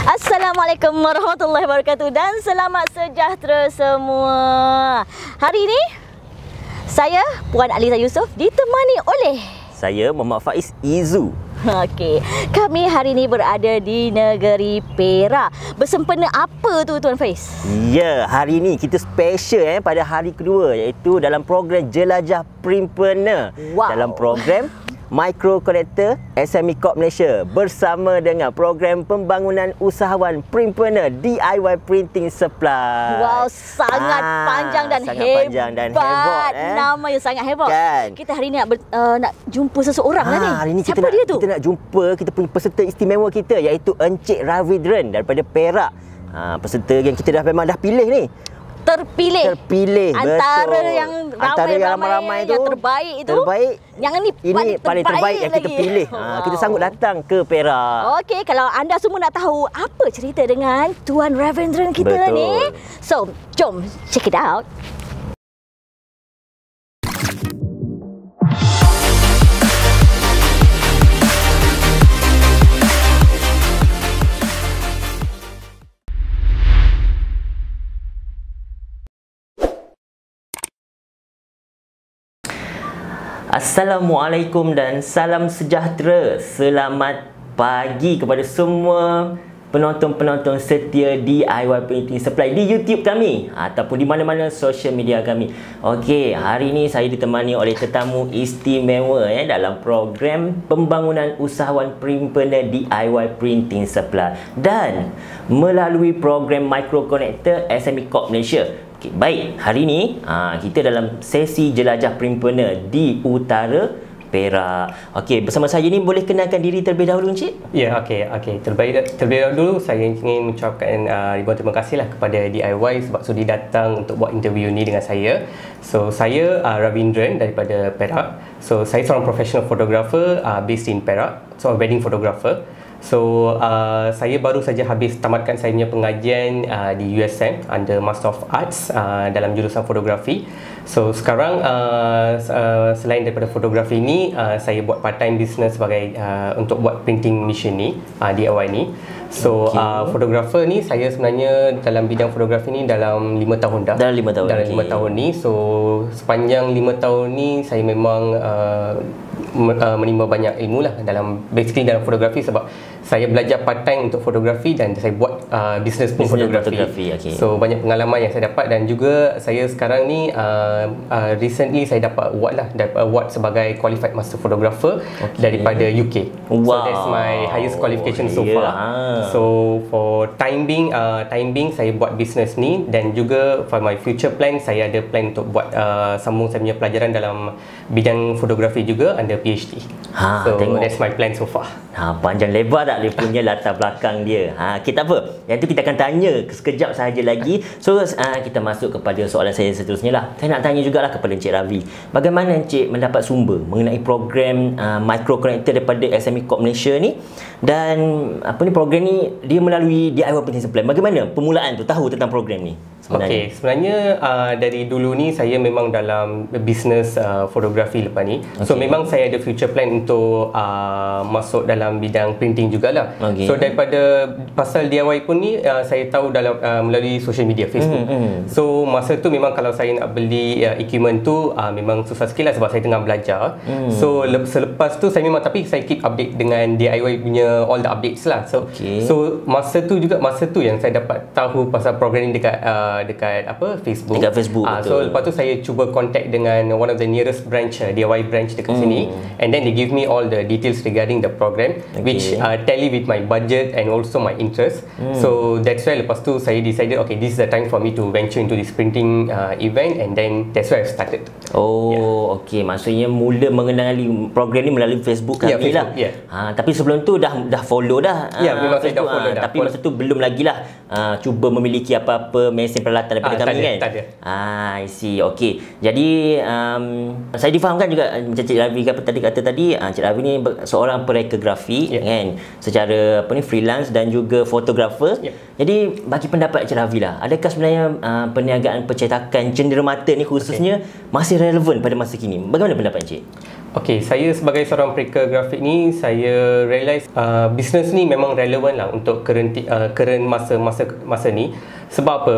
Assalamualaikum warahmatullahi wabarakatuh dan selamat sejahtera semua. Hari ini saya Puan Aliza Yusof ditemani oleh saya Muhammad Faiz Izu. Okey, kami hari ini berada di negeri Perak. Bersempena apa tu Tuan Faiz? Ya, hari ini kita special pada hari kedua, iaitu dalam program Jelajah Primpreneur. Wow. Dalam program Microconnector SME Corp Malaysia bersama dengan program pembangunan usahawan Primpreneur DIY Printing Supply. Wow, sangat panjang dan sangat hebat. Panjang dan hebat. Nama yang sangat hebat. Kan? Kita hari ini nak jumpa seseorang lah ni. Hari ini Siapa dia tu? Kita nak jumpa kita punya peserta istimewa kita, iaitu Encik Ravidran daripada Perak. Peserta yang kita memang dah pilih ni. Terpilih antara betul. yang ramai-ramai tu yang terbaik itu. Yang ini paling terbaik yang kita pilih. Kita sanggup datang ke Perak. Okey, kalau anda semua nak tahu apa cerita dengan Tuan Ravidran kita ni, so jom check it out. Assalamualaikum dan salam sejahtera. Selamat pagi kepada semua penonton-penonton setia DIY Printing Supply di YouTube kami ataupun di mana-mana social media kami. Okey, hari ini saya ditemani oleh tetamu istimewa dalam program pembangunan usahawan Primpreneur DIY Printing Supply dan melalui program Microconnector SME Corp Malaysia. Okay, baik, hari ini kita dalam sesi Jelajah Primpreneur di Utara Perak. Okey, bersama saya ni boleh kenalkan diri terlebih dahulu, Encik? Ya, okey. Terlebih dahulu saya ingin mengucapkan ribuan terima kasihlah kepada DIY sebab sudi datang untuk buat interview ni dengan saya. So, saya Ravidran daripada Perak. So, saya seorang professional photographer based in Perak. So, a wedding photographer. So, saya baru saja habis tamatkan saya punya pengajian di USM under Master of Arts dalam jurusan fotografi. So, sekarang selain daripada fotografi ni, saya buat part-time business sebagai untuk buat printing machine ni, DIY ni. So, fotografer ni saya sebenarnya dalam bidang fotografi ni dalam 5 tahun dah. Dalam 5 tahun. Dalam 5 tahun ni. So, sepanjang 5 tahun ni saya memang menimba banyak ilmu lah dalam fotografi sebab saya belajar part-time untuk fotografi dan saya buat bisnes pun fotografi. Okay. So banyak pengalaman yang saya dapat dan juga saya sekarang ni recently saya dapat award sebagai qualified master photographer daripada UK. Wow. So that's my highest qualification so far. So for time being saya buat bisnes ni dan juga for my future plan saya ada plan untuk buat sambung saya punya pelajaran dalam bidang fotografi juga under PhD. So tengok. That's my plan so far. Panjang lebar tak dia punya latar belakang dia. Okay, tak apa. Yang tu kita akan tanya sekejap sahaja lagi. So kita masuk kepada soalan saya seterusnya lah. Saya nak tanya jugalah kepada Encik Ravi. Bagaimana Encik mendapat sumber mengenai program Microconnector daripada SME Corp Malaysia ni? Dan program ni dia melalui DIY Printing Supply. Bagaimana permulaan tu tahu tentang program ni? Okey, sebenarnya dari dulu ni saya memang dalam bisnes fotografi lepas ni. So memang saya ada future plan untuk masuk dalam bidang printing jugalah. So daripada pasal DIY pun ni saya tahu dalam melalui social media Facebook. So masa tu memang kalau saya nak beli equipment tu memang susah sikit lah sebab saya tengah belajar. So selepas tu saya memang saya keep update dengan DIY punya all the updates lah. So masa tu yang saya dapat tahu pasal program ni dekat Facebook. Dekat Facebook. So lepas tu saya cuba contact dengan one of the nearest branch DIY branch dekat sini and then they give me all the details regarding the program which tally with my budget and also my interest. So that's why lepas tu saya decided this is the time for me to venture into this printing event and then that's why I started. Okey, maksudnya mula mengenali program ni melalui Facebook kami lah. Tapi sebelum tu dah follow dah. Memang saya dah follow dah. Tapi masa tu belum lagi lah cuba memiliki apa-apa mesin peralatan daripada kami kan? Tak ada. I see. Okey. Jadi saya difahamkan juga macam Cik Ravi tadi kata tadi, Cik Ravi ni seorang perekagrafi kan, secara freelance dan juga fotografer. Jadi bagi pendapat Cik Ravi lah, adakah sebenarnya perniagaan percetakan cenderamata ni khususnya masih relevan pada masa kini? Bagaimana pendapat Cik? Okay, saya sebagai seorang pereka grafik ni, saya realise bisnes ni memang relevan lah untuk current masa ni. Sebab apa?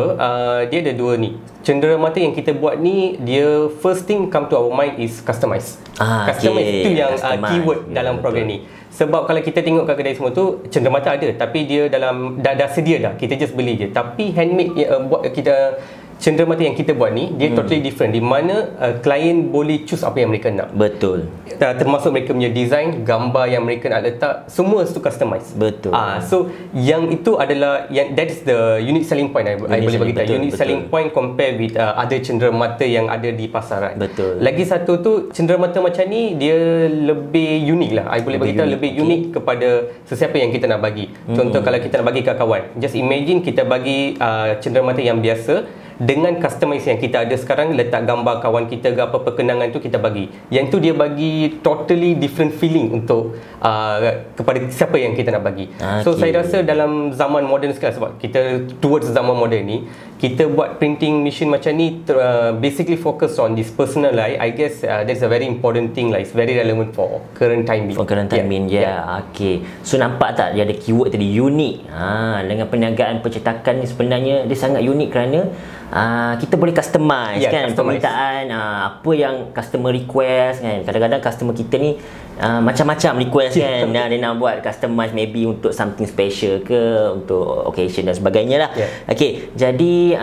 Dia ada dua ni. Cenderamata yang kita buat ni, dia first thing come to our mind is customize. Customize itu yang keyword dalam program ni. Sebab kalau kita tengok kat kedai semua tu, cenderamata ada, tapi dia dalam dah sedia dah. Kita just beli je. Tapi handmade buat kita cenderamata yang kita buat ni, dia totally different, di mana klien boleh choose apa yang mereka nak. Betul. Termasuk mereka punya design, gambar yang mereka nak letak, semua itu customize. Betul. So yang itu adalah that is the unique selling point I boleh bagi tahu. Unique selling point compare with other cenderamata yang ada di pasaran. Betul. Lagi satu tu, cenderamata macam ni dia lebih unik lah. I boleh bagi tahu lebih unik kepada sesiapa yang kita nak bagi. Contoh kalau kita nak bagi ke kawan, just imagine kita bagi cenderamata yang biasa dengan customize yang kita ada sekarang, letak gambar kawan kita ke apa perkenangan tu kita bagi. Yang tu dia bagi totally different feeling untuk kepada siapa yang kita nak bagi. So saya rasa dalam zaman moden sekarang, sebab kita towards zaman moden ni, kita buat printing machine macam ni basically focus on this personal life. I guess that's a very important thing lah. It's very relevant for current time being. For current time being, okay. So nampak tak dia ada keyword tadi, unik. Dengan perniagaan percetakan ni sebenarnya dia sangat unik kerana kita boleh customize kan, permintaan apa yang customer request kan. Kadang-kadang customer kita ni macam-macam request kan. Dia nak buat customize maybe untuk something special ke, untuk occasion dan sebagainya lah. Okey, jadi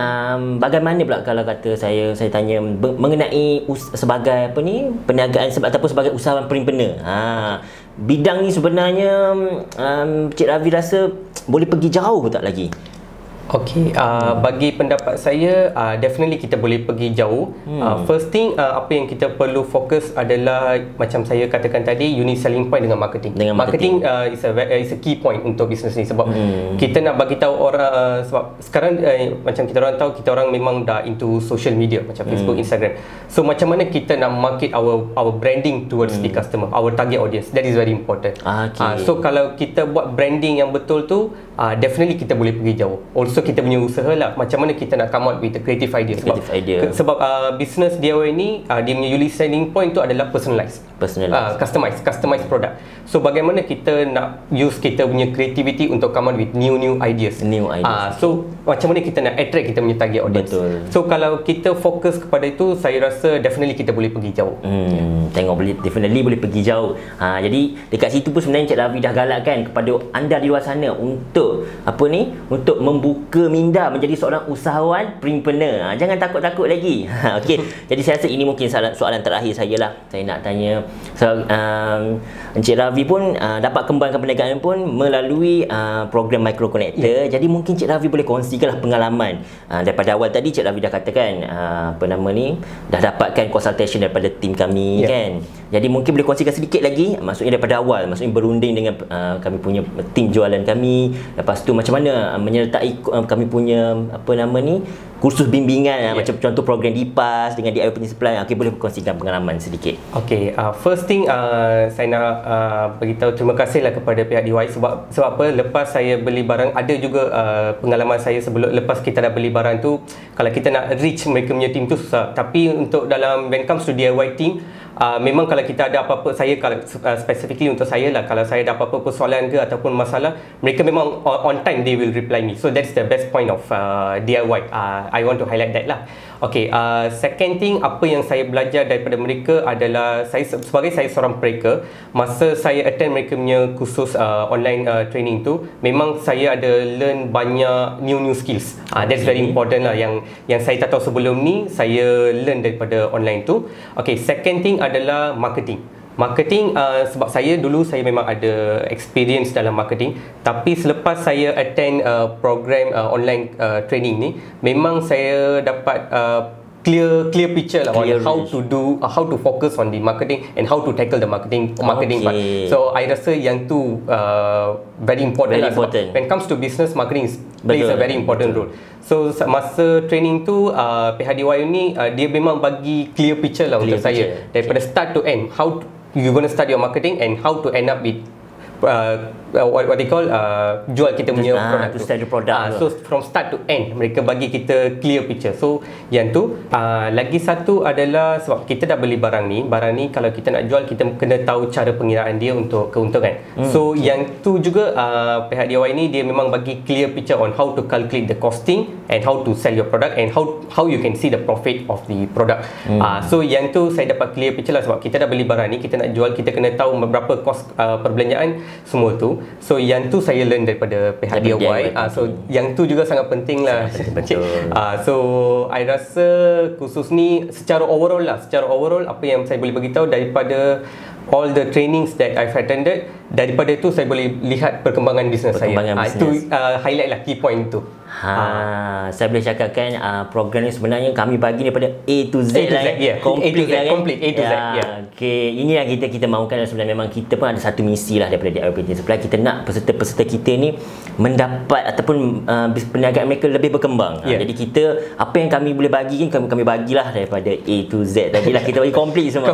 bagaimana pula kalau kata saya tanya mengenai sebagai apa ni, perniagaan ataupun sebagai usahawan perimpena. Bidang ni sebenarnya Cik Ravi rasa boleh pergi jauh tak lagi? Okay, bagi pendapat saya, definitely kita boleh pergi jauh. First thing, apa yang kita perlu fokus adalah macam saya katakan tadi, unique selling point dengan marketing. Marketing is a key point untuk bisnes ni. Sebab kita nak bagi tahu orang, sebab sekarang macam kita orang tahu, kita orang memang dah into social media macam Facebook, Instagram. So macam mana kita nak market our branding towards the customer, our target audience. That is very important. So kalau kita buat branding yang betul tu, definitely kita boleh pergi jauh. Also kita punya usaha lah, macam mana kita nak come out with a creative idea. Sebab business DIY ni, dia punya unique selling point tu adalah personalized, customize product. So bagaimana kita nak use kita punya creativity untuk come out with new ideas. So macam mana kita nak attract kita punya target audience. So kalau kita fokus kepada itu, saya rasa definitely kita boleh pergi jauh. Tengok definitely boleh pergi jauh. Jadi dekat situ pun sebenarnya Cik Ravi dah galakkan kepada anda di luar sana untuk untuk membuka minda menjadi seorang usahawan perimpena. Jangan takut-takut lagi. Okey. Jadi saya rasa ini mungkin soalan terakhir saya lah. Saya nak tanya Encik Ravi pun dapat kembangkan perniagaan pun melalui program Micro Connector. Jadi mungkin Cik Ravi boleh kongsikanlah pengalaman. Daripada awal tadi Cik Ravi dah katakan dah dapatkan consultation daripada tim kami kan. Jadi mungkin boleh kongsikan sedikit lagi, maksudnya daripada awal, maksudnya berunding dengan kami punya tim jualan kami. Lepas tu macam mana menyertai kami punya kursus bimbingan macam contoh program DIPAS dengan DIY punya supply. Okey, boleh kongsikan pengalaman sedikit. Okey, first thing saya nak beritahu terima kasihlah kepada pihak DIY sebab apa, lepas saya beli barang, ada juga pengalaman saya sebelum lepas kita dah beli barang tu, kalau kita nak reach mereka punya team tu susah. Tapi untuk dalam when comes to DIY team, memang kalau kita ada apa-apa, saya kalau specifically untuk saya lah, kalau saya ada apa-apa persoalan ke ataupun masalah, mereka memang on time they will reply me. So that's the best point of DIY. I want to highlight that lah. Okay, second thing, apa yang saya belajar daripada mereka adalah, sebagai saya seorang pereka, masa saya attend mereka punya kursus online training tu, memang saya ada learn banyak new skills. That's very important lah, yang saya tak tahu sebelum ni, saya learn daripada online tu. Okay, second thing adalah marketing. Sebab saya dulu saya memang ada experience dalam marketing, tapi selepas saya attend program online training ni, memang saya dapat clear picture lah on how to focus on the marketing and how to tackle the marketing part. So I rasa yang tu very important. When it comes to business, marketing plays a very important role. So masa training tu pihak DIY ni dia memang bagi clear picture lah untuk saya daripada start to end, how you're going to start your marketing and how to end up with what they call jual kita punya produk to start the product so from start to end mereka bagi kita clear picture. So yang tu lagi satu adalah sebab kita dah beli barang ni kalau kita nak jual kita kena tahu cara pengiraan dia untuk keuntungan. So yang tu juga pihak DIY ni dia memang bagi clear picture on how to calculate the costing and how to sell your product and how you can see the profit of the product. So yang tu saya dapat clear picture lah sebab kita dah beli barang ni, kita nak jual, kita kena tahu berapa kos perbelanjaan semua tu. So yang tu saya learn daripada pihak DIY. So yang tu juga sangat penting lah. Betul. So I rasa khusus ni secara overall apa yang saya boleh bagi tahu daripada all the trainings that I've attended, daripada tu saya boleh lihat perkembangan bisnes saya. Itu highlight lah, key point tu. Saya boleh cakapkan program ni sebenarnya kami bagi daripada A to Z lah. Complete A to Z. Okay, ini yang kita mahukan sebenarnya. Memang kita pun ada satu misi lah daripada DIY Printing Supply. Kita nak peserta-peserta kita ni mendapat ataupun perniagaan mereka lebih berkembang. Jadi kita apa yang kami boleh bagi kami bagilah daripada A to Z tadi lah. Kita bagi complete semua.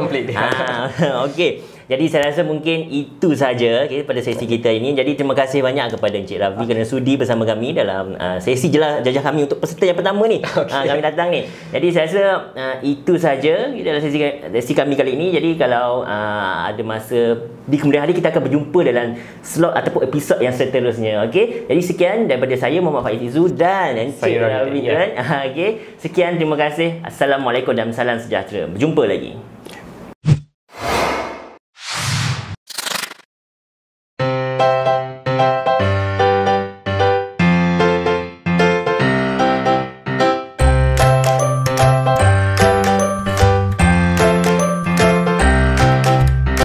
Okey. Jadi saya rasa mungkin itu saja pada sesi kita ini. Jadi terima kasih banyak kepada Encik Ravi kerana sudi bersama kami dalam sesi jajah kami untuk peserta yang pertama ni. Kami datang ni. Jadi saya rasa itu saja dalam sesi kami kali ini. Jadi kalau ada masa di kemudian hari kita akan berjumpa dalam slot ataupun episod yang seterusnya. Okey. Jadi sekian daripada saya Muhammad Faiz Izu dan Encik Ravi. Okey. Sekian, terima kasih. Assalamualaikum dan salam sejahtera. Berjumpa lagi.